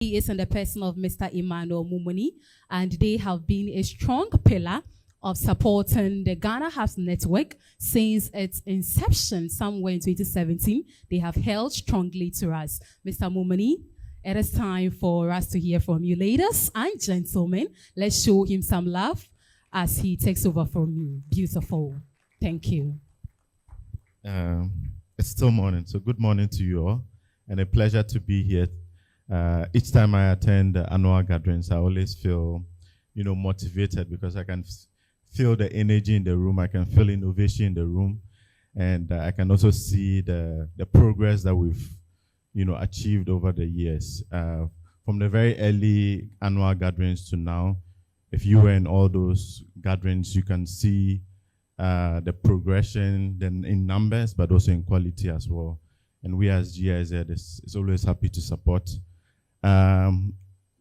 He is in the person of Mr. Emmanuel Mumuni, and they have been a strong pillar of supporting the Ghana Hubs Network since its inception somewhere in 2017. They have held strongly to us. Mr. Mumuni, it is time for us to hear from you, ladies and gentlemen. Let's show him some love as he takes over from you. Beautiful. Thank you. It's still morning, so good morning to you all, and a pleasure to be here. Each time I attend the annual gatherings, I always feel, motivated because I can feel the energy in the room. I can feel innovation in the room, and I can also see the progress that we've, achieved over the years. From the very early annual gatherings to now, if you were in all those gatherings, you can see the progression then in numbers, but also in quality as well. And we as GIZ is always happy to support.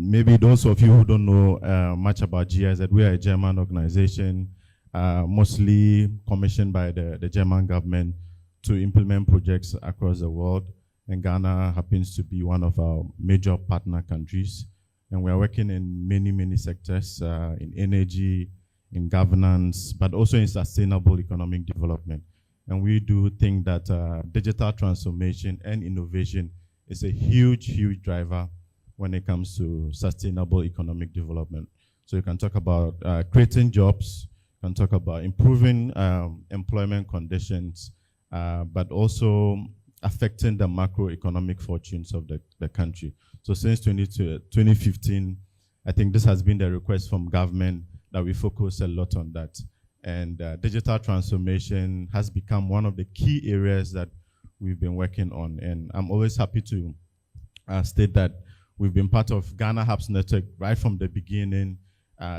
Maybe those of you who don't know much about GIZ, we are a German organization, mostly commissioned by the German government to implement projects across the world. And Ghana happens to be one of our major partner countries. And we are working in many, many sectors, in energy, in governance, but also in sustainable economic development. And we do think that digital transformation and innovation is a huge, huge driver when it comes to sustainable economic development. So you can talk about creating jobs, you can talk about improving employment conditions, but also affecting the macroeconomic fortunes of the country. So since 2015, I think this has been the request from government that we focus a lot on that. And digital transformation has become one of the key areas that we've been working on. And I'm always happy to state that we've been part of Ghana Hubs Network right from the beginning.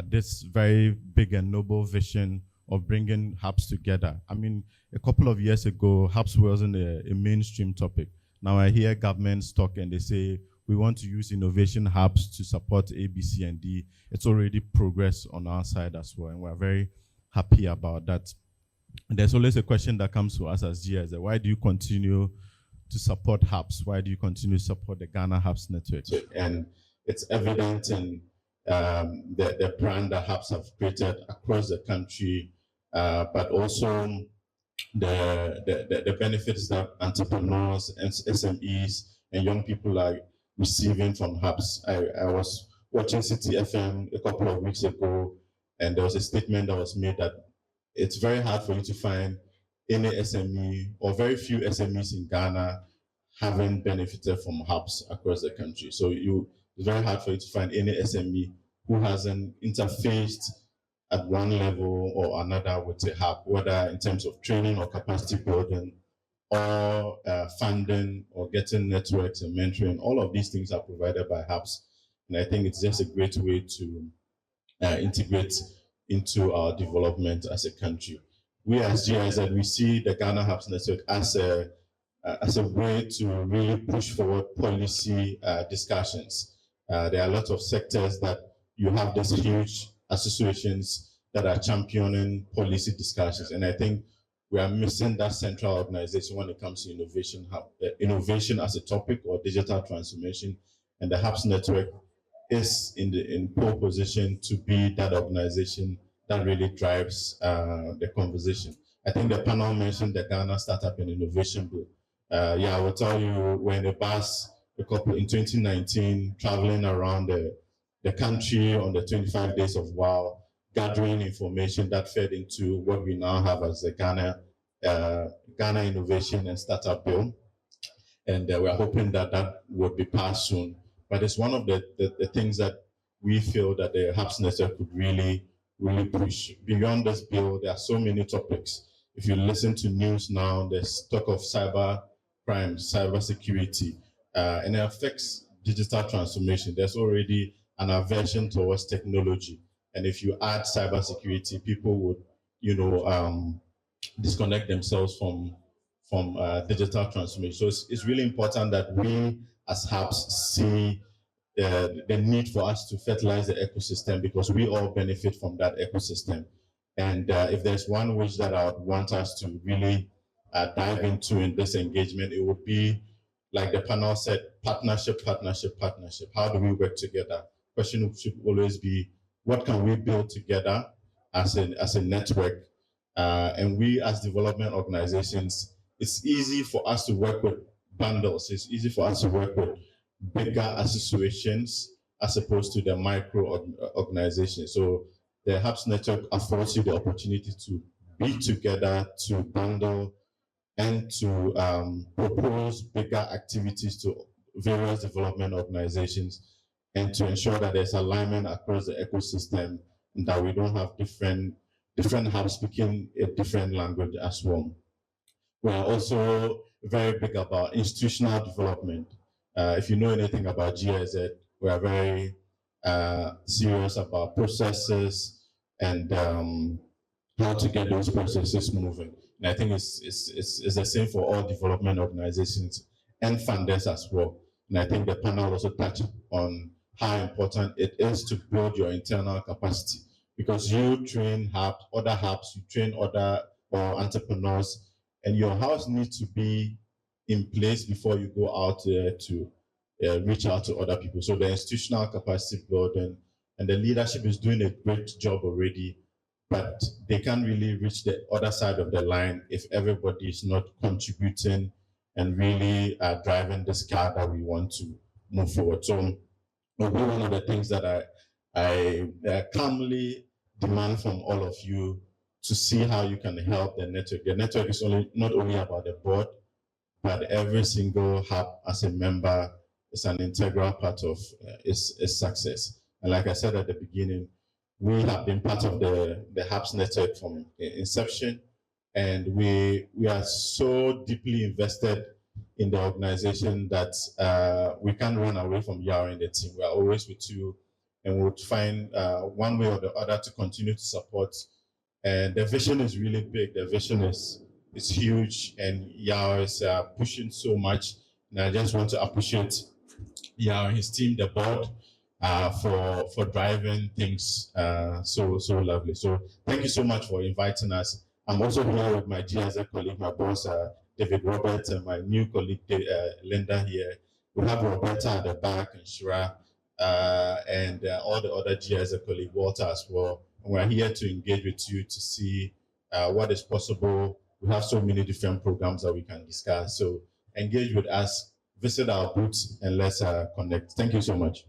This very big and noble vision of bringing hubs together. I mean, a couple of years ago, hubs wasn't a mainstream topic. Now I hear governments talk and they say, we want to use innovation hubs to support A, B, C, and D. It's already progress on our side as well, and we're very happy about that. And there's always a question that comes to us as GIZ. Why do you continue to support hubs? Why do you continue to support the Ghana Hubs Network? And it's evident in the brand that hubs have created across the country, but also the benefits that entrepreneurs and SMEs and young people are receiving from hubs. I was watching City FM a couple of weeks ago, and there was a statement that was made that it's very hard for you to find any SME or very few SMEs in Ghana having benefited from hubs across the country. So it's very hard for you to find any SME who hasn't interfaced at one level or another with a hub, whether in terms of training or capacity building, or funding, or getting networks and mentoring. All of these things are provided by hubs. And I think it's just a great way to integrate into our development as a country. We as GIZ, we see the Ghana Hubs Network as a way to really push forward policy discussions. There are a lot of sectors that you have these huge associations that are championing policy discussions. And I think we are missing that central organization when it comes to innovation innovation as a topic, or digital transformation. And the Hubs Network is in pole position to be that organization that really drives the conversation. I think the panel mentioned the Ghana Startup and Innovation Bill. Yeah, I will tell you, we're in a bus in 2019, traveling around the country on the 25 days of WOW, gathering information that fed into what we now have as the Ghana Innovation and Startup Bill. And we're hoping that that will be passed soon. But it's one of the things that we feel that the Hubs Network could really push. Beyond this bill, there are so many topics. If you listen to news now, there's talk of cyber crime, cyber security, and it affects digital transformation. There's already an aversion towards technology. And if you add cyber security, people would, disconnect themselves from digital transformation. So it's really important that we as hubs see the need for us to fertilize the ecosystem, because we all benefit from that ecosystem. And if there's one wish that I would want us to really dive into in this engagement, it would be like the panel said, partnership, partnership, partnership. How do we work together? Question should always be, what can we build together as a network? And we as development organizations, it's easy for us to work with bundles. It's easy for us to work with bigger associations as opposed to the micro organizations. So the Hubs Network affords you the opportunity to be together, to bundle, and to propose bigger activities to various development organizations, and to ensure that there's alignment across the ecosystem, and that we don't have different hubs speaking a different language as well. We are also very big about institutional development. If you know anything about GIZ, we are very serious about processes and how to get those processes moving. And I think it's the same for all development organizations and funders as well. And I think the panel also touched on how important it is to build your internal capacity, because you train other hubs, you train other entrepreneurs, and your house needs to be in place before you go out there to reach out to other people. So the institutional capacity building and the leadership is doing a great job already, but they can't really reach the other side of the line if everybody is not contributing and really driving this car that we want to move forward. So one of the things that I calmly demand from all of you to see how you can help the network. The network is not only about the board, but every single hub as a member is an integral part of its success. And like I said at the beginning, we have been part of the Hubs network from inception, and we are so deeply invested in the organization that we can't run away from you and the team. We are always with you, and we'll find one way or the other to continue to support. And the vision is really big. The vision is huge, and Yao is pushing so much. And I just want to appreciate Yao and his team, the board, for driving things so lovely. So thank you so much for inviting us. I'm also here with my GIZ colleague, my boss, David Roberts, and my new colleague, Linda here. We have Roberta at the back, and Shira, and all the other GIZ colleagues, Walter as well. And we're here to engage with you to see what is possible. We have so many different programs that we can discuss. So engage with us, visit our booths, and let's connect. Thank you so much.